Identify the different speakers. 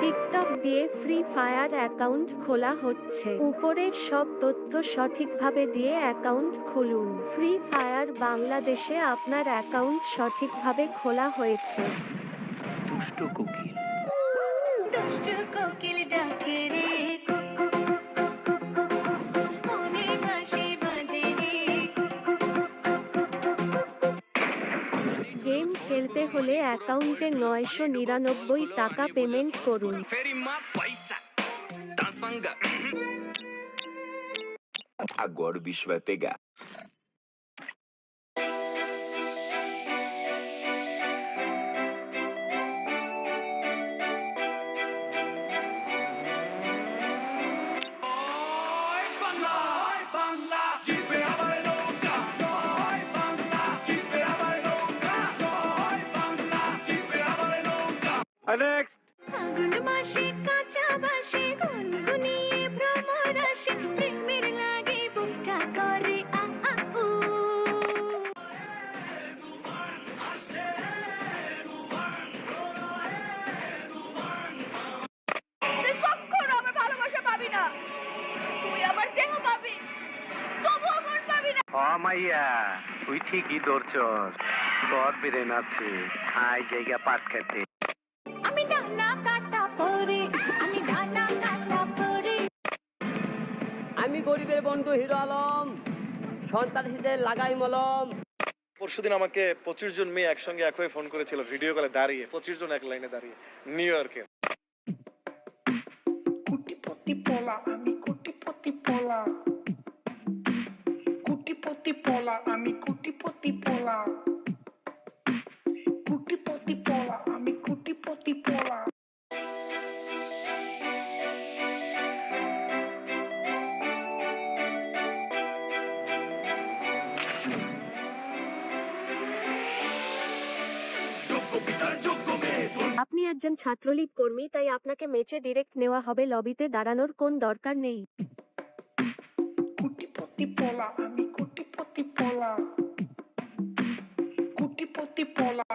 Speaker 1: TikTok দিয়ে free fire account খোলা হচ্ছে। উপরের সব তথ্য সঠিকভাবে দিয়ে অ্যাকাউন্ট খুলুন। ফ্রি ফায়ার বাংলাদেশে আপনার অ্যাকাউন্ট সঠিকভাবে খোলা হয়েছে।
Speaker 2: দুষ্ট কোকিল
Speaker 3: ডাকে রে মনে বাঁশি বাজে রে।
Speaker 1: গেম খেলতে হলে অ্যাকাউন্টে 999 টাকা পেমেন্ট করুন।
Speaker 2: Agora o bicho vai pegar. Next.
Speaker 3: ফাগুন মাসে কাঁচা বাসে গুনগুনিয়ে ভ্রমর আসে প্রেমের লাগে বুকটা করে আ আ উ। তুই কখনো আমার ভালোবাসা পাবি না, তুই আমার দেহ পাবি তবুও মন পাবি না।
Speaker 4: মাইয়া তুই ঠিকই ধরছস, তোর বেরেন আছে আই জায়গা পাট খেতে।
Speaker 3: আমি ডানা কাটা পরে, আমি ডানা কাটা পরে।
Speaker 5: আমি গরিবের বন্ধু হিরো আলম, সন্তান হিসেবে লাগাই মলম।
Speaker 6: পরশুদিন আমাকে 25 জন মেয়ে একসঙ্গে এক হয়ে ফোন করেছিল, ভিডিও কলে দাঁড়িয়ে 25 জন এক লাইনে দাঁড়িয়ে নিউ ইয়র্কে।
Speaker 7: কুটিপতি পোলা আমি কুটিপতি পোলা, কুটিপতি পোলা আমি কুটিপতি পোলা, কুটিপতি পোলা আমি কুটিপতি পোলা।
Speaker 1: আপনি একজন ছাত্রলীগ কর্মী, তাই আপনাকে ম্যাচে ডিরেক্ট নেওয়া হবে, লবিতে দাঁড়ানোর কোন দরকার নেই।
Speaker 7: কুটিপতি পোলা আমি কুটিপতি পোলা, কুটিপতি পোলা।